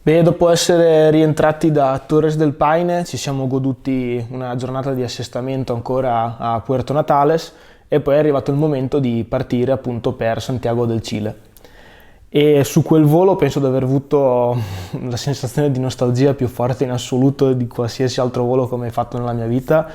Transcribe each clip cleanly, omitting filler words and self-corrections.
Beh, dopo essere rientrati da Torres del Paine ci siamo goduti una giornata di assestamento ancora a Puerto Natales e poi è arrivato il momento di partire appunto per Santiago del Cile. E su quel volo penso di aver avuto la sensazione di nostalgia più forte in assoluto di qualsiasi altro volo che ho mai fatto nella mia vita,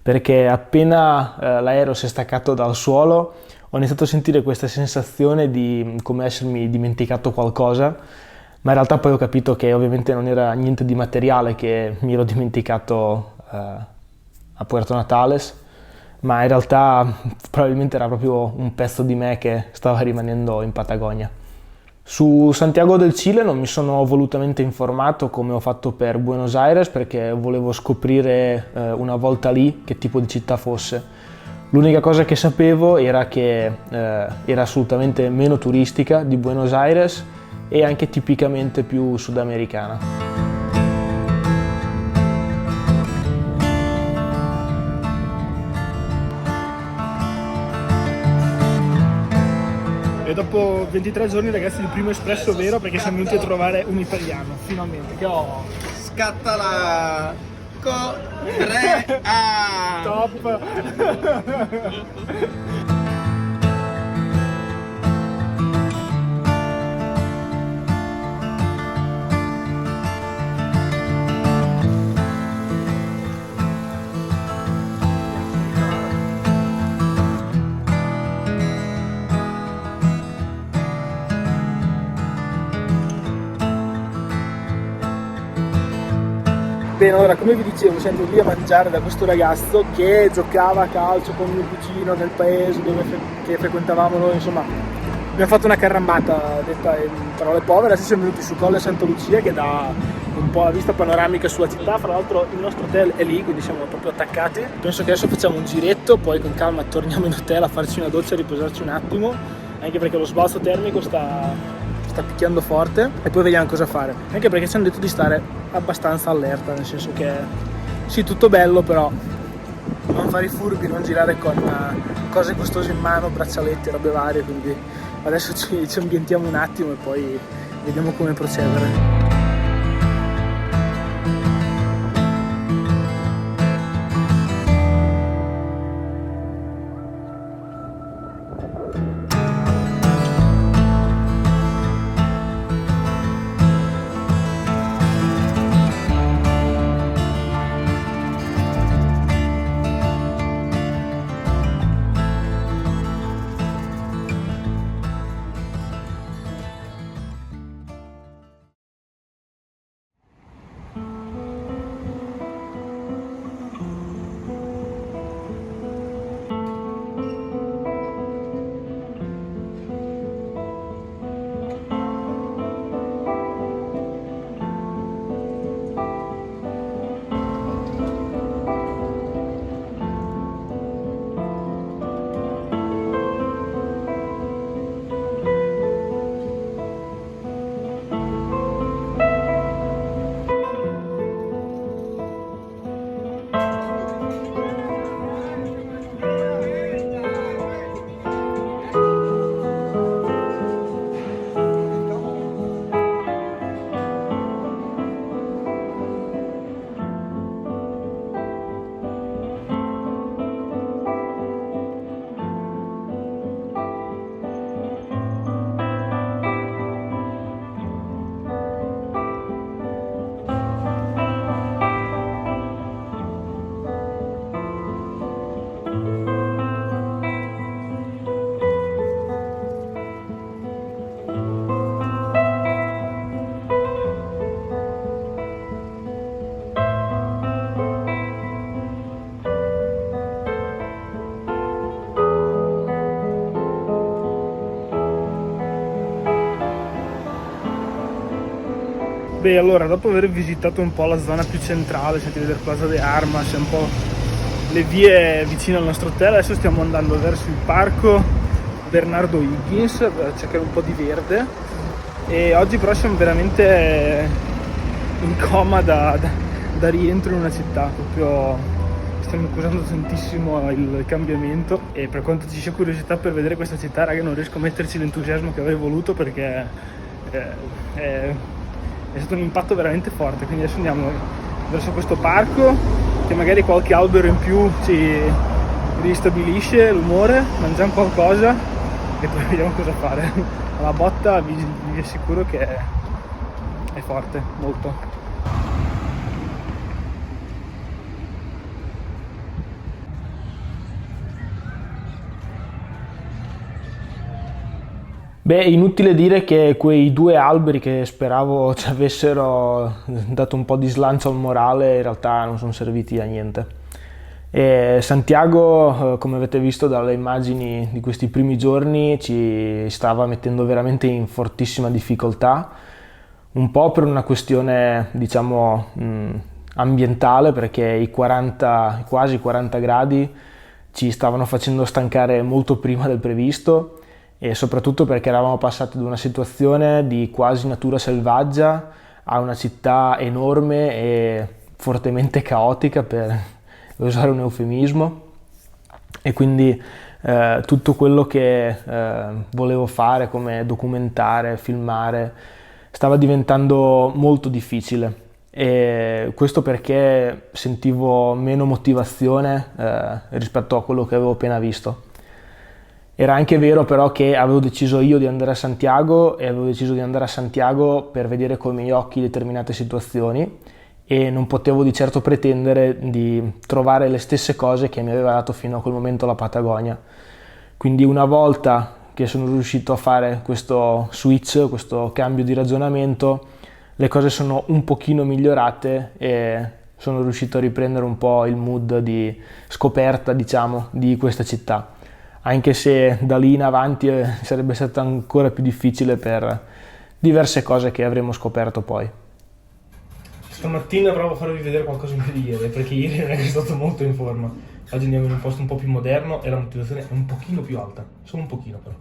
perché appena l'aereo si è staccato dal suolo ho iniziato a sentire questa sensazione di come essermi dimenticato qualcosa, ma in realtà poi ho capito che ovviamente non era niente di materiale che mi ero dimenticato a Puerto Natales, ma in realtà probabilmente era proprio un pezzo di me che stava rimanendo in Patagonia. Su Santiago del Cile non mi sono volutamente informato come ho fatto per Buenos Aires perché volevo scoprire una volta lì che tipo di città fosse. L'unica cosa che sapevo era che era assolutamente meno turistica di Buenos Aires e anche tipicamente più sudamericana. E dopo 23 giorni, ragazzi, il primo espresso vero, perché siamo venuti a trovare un italiano, finalmente, che ho... Scatta la Corea! Top! Bene, allora, come vi dicevo, siamo lì a mangiare da questo ragazzo che giocava a calcio con mio cugino nel paese che frequentavamo noi, insomma, abbiamo fatto una carrambata, detta in parole povere. Adesso siamo venuti su Colle Santa Lucia che dà un po' la vista panoramica sulla città, fra l'altro il nostro hotel è lì, quindi siamo proprio attaccati. Penso che adesso facciamo un giretto, poi con calma torniamo in hotel a farci una doccia e riposarci un attimo, anche perché lo sbalzo termico sta picchiando forte, e poi vediamo cosa fare, anche perché ci hanno detto di stare abbastanza allerta, nel senso che sì, tutto bello, però non fare i furbi, non girare con cose costose in mano, braccialetti, robe varie, quindi adesso ci ambientiamo un attimo e poi vediamo come procedere. Beh, allora, dopo aver visitato un po' la zona più centrale, siete a vedere Plaza de Armas e un po' le vie vicine al nostro hotel, adesso stiamo andando verso il parco Bernardo Higgins per cercare un po' di verde, e oggi però siamo veramente in coma da rientro in una città, proprio stiamo accusando tantissimo il cambiamento, e per quanto ci sia curiosità per vedere questa città, raga, non riesco a metterci l'entusiasmo che avrei voluto, perché è è stato un impatto veramente forte. Quindi adesso andiamo verso questo parco, che magari qualche albero in più ci ristabilisce l'umore, mangiamo qualcosa e poi vediamo cosa fare. La botta vi assicuro che è forte, molto. Beh, inutile dire che quei 2 alberi che speravo ci avessero dato un po' di slancio al morale in realtà non sono serviti a niente. E Santiago, come avete visto dalle immagini di questi primi giorni, ci stava mettendo veramente in fortissima difficoltà, un po' per una questione, diciamo, ambientale, perché i quasi 40 gradi ci stavano facendo stancare molto prima del previsto, e soprattutto perché eravamo passati da una situazione di quasi natura selvaggia a una città enorme e fortemente caotica, per usare un eufemismo, e quindi tutto quello che volevo fare, come documentare, filmare, stava diventando molto difficile, e questo perché sentivo meno motivazione rispetto a quello che avevo appena visto. Era anche vero però che avevo deciso io di andare a Santiago, e avevo deciso di andare a Santiago per vedere con i miei occhi determinate situazioni, e non potevo di certo pretendere di trovare le stesse cose che mi aveva dato fino a quel momento la Patagonia. Quindi una volta che sono riuscito a fare questo switch, questo cambio di ragionamento, le cose sono un pochino migliorate e sono riuscito a riprendere un po' il mood di scoperta, diciamo, di questa città. Anche se da lì in avanti sarebbe stato ancora più difficile per diverse cose che avremo scoperto poi. Stamattina provo a farvi vedere qualcosa in più di ieri, perché ieri non è stato molto in forma. Oggi andiamo in un posto un po' più moderno e la motivazione è un pochino più alta, solo un pochino però.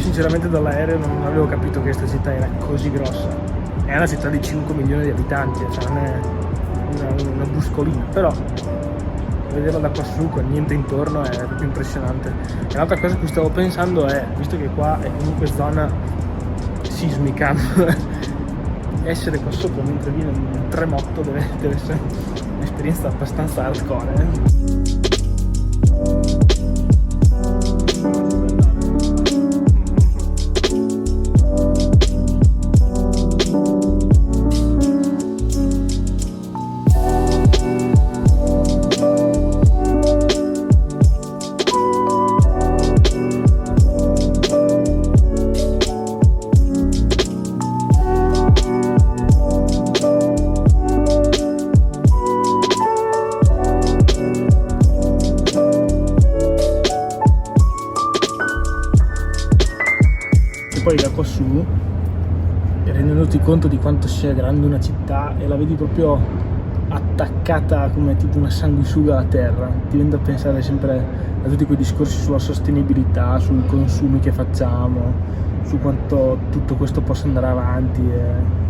Sinceramente dall'aereo non avevo capito che questa città era così grossa. È una città di 5 milioni di abitanti, cioè non è una bruscolina, però vederla da qua su con niente intorno è proprio impressionante. E l'altra cosa a cui stavo pensando è, visto che qua è comunque zona sismica, essere qua sopra mentre viene un terremoto deve essere un'esperienza abbastanza hardcore. Poi da qua su, rendendoti conto di quanto sia grande una città, e la vedi proprio attaccata come tipo una sanguisuga alla terra, ti viene da pensare sempre a tutti quei discorsi sulla sostenibilità, sui consumi che facciamo, su quanto tutto questo possa andare avanti,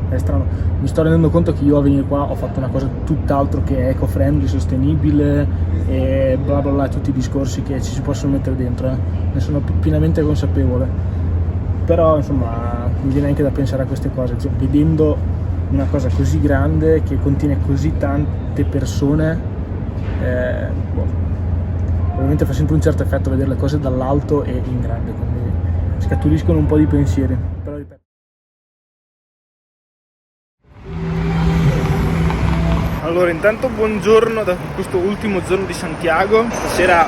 è strano. Mi sto rendendo conto che io a venire qua ho fatto una cosa tutt'altro che eco-friendly, sostenibile e bla bla bla, tutti i discorsi che ci si possono mettere dentro, ne sono pienamente consapevole. Però insomma mi viene anche da pensare a queste cose, cioè, vedendo una cosa così grande che contiene così tante persone, ovviamente fa sempre un certo effetto vedere le cose dall'alto e in grande, quindi scaturiscono un po' di pensieri. Però ripeto. Allora, intanto buongiorno da questo ultimo giorno di Santiago. Stasera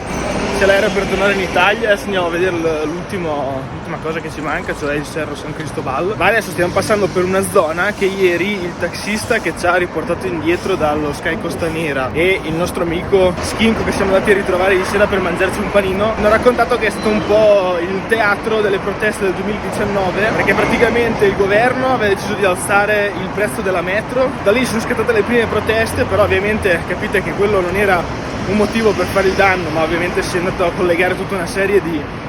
c'è l'aereo per tornare in Italia, adesso andiamo a vedere l'ultima cosa che ci manca, cioè il Cerro San Cristobal. Ma adesso stiamo passando per una zona che ieri il taxista che ci ha riportato indietro dallo Sky Costanera e il nostro amico Schinco che siamo andati a ritrovare di sera per mangiarci un panino, mi ha raccontato che è stato un po' il teatro delle proteste del 2019, perché praticamente il governo aveva deciso di alzare il prezzo della metro. Da lì sono scattate le prime proteste, però ovviamente capite che quello non era un motivo per fare il danno, ma ovviamente si è andato a collegare tutta una serie di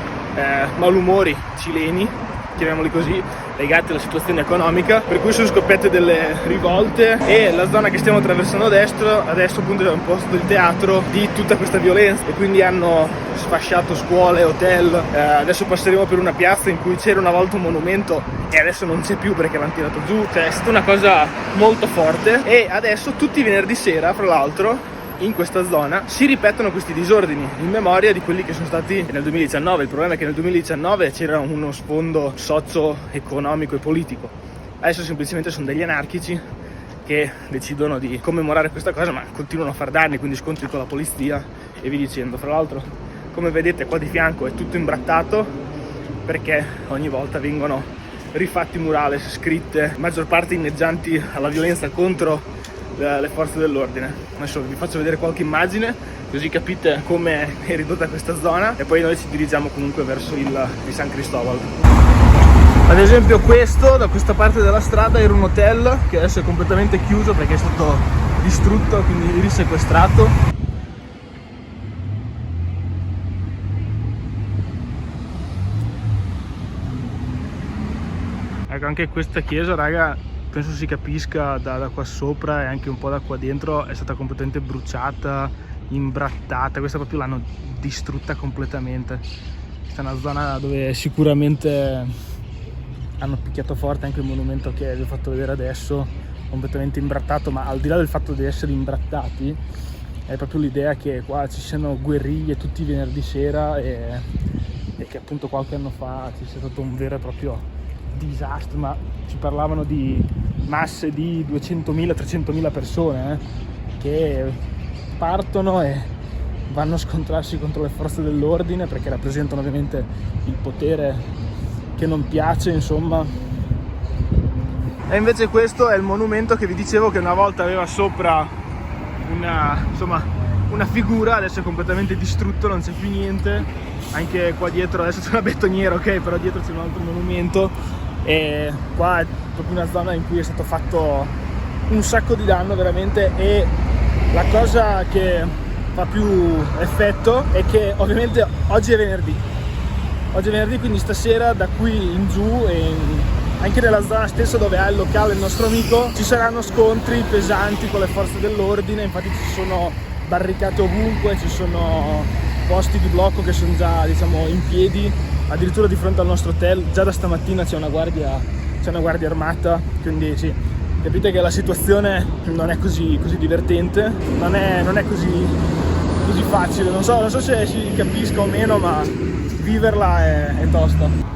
malumori cileni, chiamiamoli così, legati alla situazione economica, per cui sono scoppiate delle rivolte e la zona che stiamo attraversando adesso appunto è un posto del teatro di tutta questa violenza, e quindi hanno sfasciato scuole, hotel. Adesso passeremo per una piazza in cui c'era una volta un monumento e adesso non c'è più perché l'hanno tirato giù, cioè è stata una cosa molto forte. E adesso tutti i venerdì sera, fra l'altro, in questa zona si ripetono questi disordini in memoria di quelli che sono stati nel 2019. Il problema è che nel 2019 c'era uno sfondo socio-economico e politico. Adesso semplicemente sono degli anarchici che decidono di commemorare questa cosa, ma continuano a far danni, quindi scontri con la polizia e via dicendo. Fra l'altro, come vedete qua di fianco è tutto imbrattato perché ogni volta vengono rifatti murales, scritte, maggior parte inneggianti alla violenza contro le forze dell'ordine. Adesso vi faccio vedere qualche immagine così capite come è ridotta questa zona e poi noi ci dirigiamo comunque verso il San Cristobal. Ad esempio da questa parte della strada era un hotel che adesso è completamente chiuso perché è stato distrutto, quindi risequestrato. Ecco, anche questa chiesa, raga, penso si capisca da qua sopra e anche un po' da qua dentro, è stata completamente bruciata, imbrattata. Questa proprio l'hanno distrutta completamente. Questa è una zona dove sicuramente hanno picchiato forte. Anche il monumento che vi ho fatto vedere adesso, completamente imbrattato, ma al di là del fatto di essere imbrattati è proprio l'idea che qua ci siano guerriglie tutti i venerdì sera e che appunto qualche anno fa ci sia stato un vero e proprio disastro, ma ci parlavano di masse di 200.000-300.000 persone che partono e vanno a scontrarsi contro le forze dell'ordine perché rappresentano ovviamente il potere che non piace, insomma. E invece questo è il monumento che vi dicevo che una volta aveva sopra una figura, adesso è completamente distrutto, non c'è più niente. Anche qua dietro adesso c'è una betoniera, ok, però dietro c'è un altro monumento. E qua è proprio una zona in cui è stato fatto un sacco di danno veramente. E la cosa che fa più effetto è che ovviamente oggi è venerdì, quindi stasera da qui in giù e anche nella zona stessa dove ha il locale il nostro amico ci saranno scontri pesanti con le forze dell'ordine. Infatti ci sono barricate ovunque, ci sono posti di blocco che sono già, diciamo, in piedi. Addirittura di fronte al nostro hotel già da stamattina c'è una guardia armata, quindi sì, capite che la situazione non è così divertente, non è così facile, non so se si capisca o meno, ma viverla è tosta.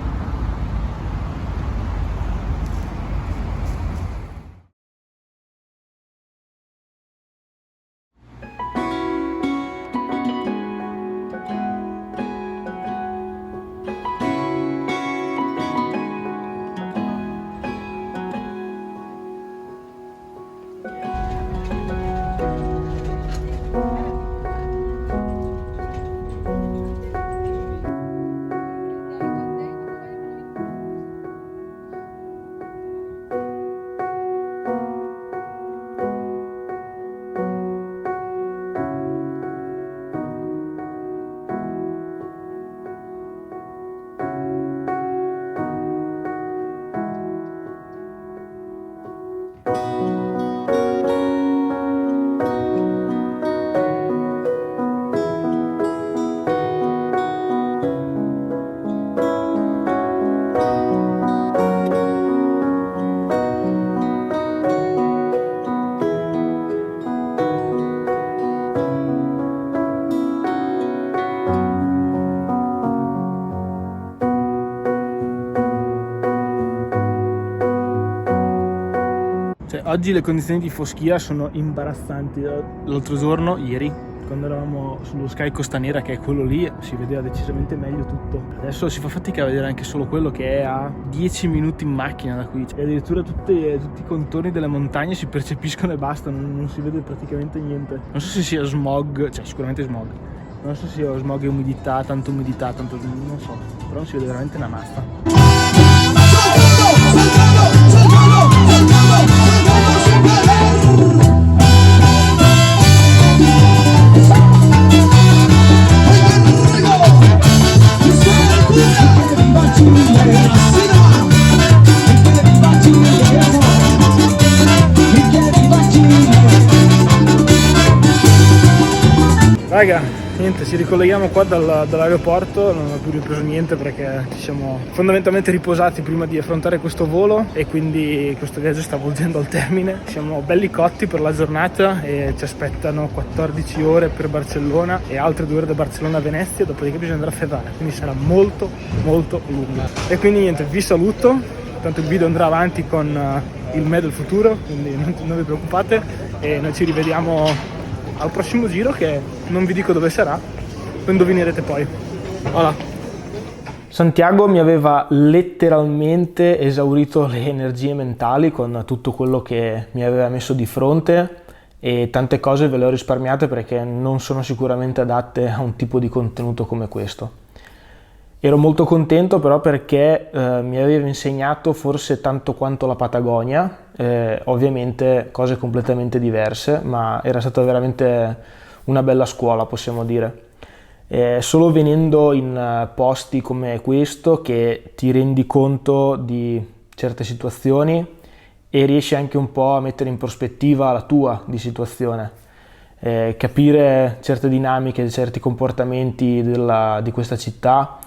Oggi le condizioni di foschia sono imbarazzanti. L'altro giorno, ieri, quando eravamo sullo Sky Costanera, che è quello lì, si vedeva decisamente meglio tutto. Adesso si fa fatica a vedere anche solo quello che è a 10 minuti in macchina da qui. E addirittura tutti i contorni delle montagne si percepiscono e basta, non si vede praticamente niente. Non so se sia smog, cioè sicuramente smog. Non so se sia smog e umidità, tanto non so, però non si vede veramente una mazza. Raga, niente, ci ricolleghiamo qua dall'aeroporto, non ho più ripreso niente perché ci siamo fondamentalmente riposati prima di affrontare questo volo e quindi questo viaggio sta volgendo al termine. Siamo belli cotti per la giornata e ci aspettano 14 ore per Barcellona e altre 2 ore da Barcellona a Venezia, dopodiché bisogna andare a Ferrara, quindi sarà molto molto lunga. E quindi niente, vi saluto, tanto il video andrà avanti con il me del futuro, quindi non vi preoccupate e noi ci rivediamo al prossimo giro, che non vi dico dove sarà, lo indovinerete poi. Voilà. Santiago mi aveva letteralmente esaurito le energie mentali con tutto quello che mi aveva messo di fronte e tante cose ve le ho risparmiate perché non sono sicuramente adatte a un tipo di contenuto come questo. Ero molto contento però perché mi aveva insegnato forse tanto quanto la Patagonia, ovviamente cose completamente diverse, ma era stata veramente una bella scuola, possiamo dire. Solo venendo in posti come questo che ti rendi conto di certe situazioni e riesci anche un po' a mettere in prospettiva la tua di situazione, capire certe dinamiche, certi comportamenti di questa città.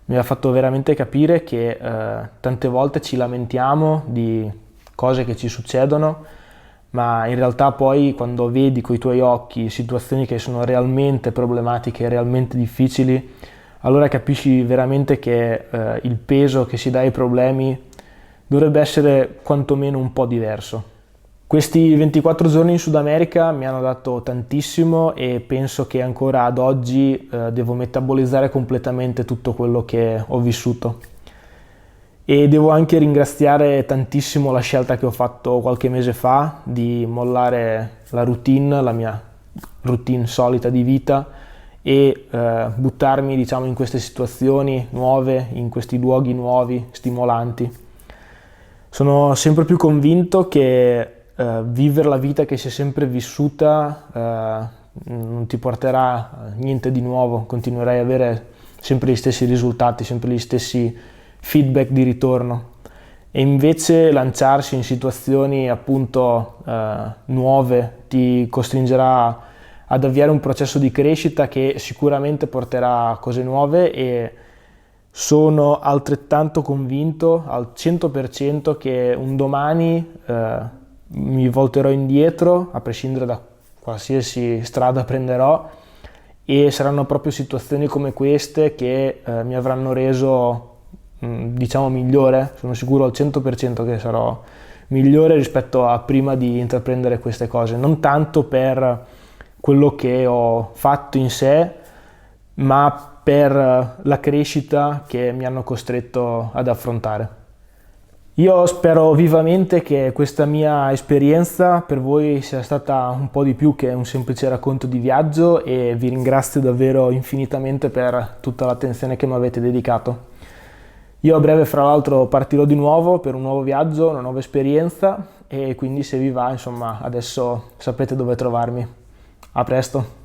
Mi ha fatto veramente capire che tante volte ci lamentiamo di cose che ci succedono, ma in realtà poi quando vedi coi tuoi occhi situazioni che sono realmente problematiche, realmente difficili, allora capisci veramente che il peso che si dà ai problemi dovrebbe essere quantomeno un po' diverso. Questi 24 giorni in Sud America mi hanno dato tantissimo e penso che ancora ad oggi devo metabolizzare completamente tutto quello che ho vissuto. E devo anche ringraziare tantissimo la scelta che ho fatto qualche mese fa di mollare la routine, la mia routine solita di vita e buttarmi, diciamo, in queste situazioni nuove, in questi luoghi nuovi, stimolanti. Sono sempre più convinto che vivere la vita che si è sempre vissuta non ti porterà niente di nuovo, continuerai ad avere sempre gli stessi risultati, sempre gli stessi feedback di ritorno, e invece lanciarsi in situazioni appunto nuove ti costringerà ad avviare un processo di crescita che sicuramente porterà a cose nuove, e sono altrettanto convinto al 100% che un domani mi volterò indietro, a prescindere da qualsiasi strada prenderò, e saranno proprio situazioni come queste che mi avranno reso, diciamo, migliore. Sono sicuro al 100% che sarò migliore rispetto a prima di intraprendere queste cose, non tanto per quello che ho fatto in sé, ma per la crescita che mi hanno costretto ad affrontare. Io spero vivamente che questa mia esperienza per voi sia stata un po' di più che un semplice racconto di viaggio, e vi ringrazio davvero infinitamente per tutta l'attenzione che mi avete dedicato. Io a breve, fra l'altro, partirò di nuovo per un nuovo viaggio, una nuova esperienza, e quindi se vi va, insomma, adesso sapete dove trovarmi. A presto!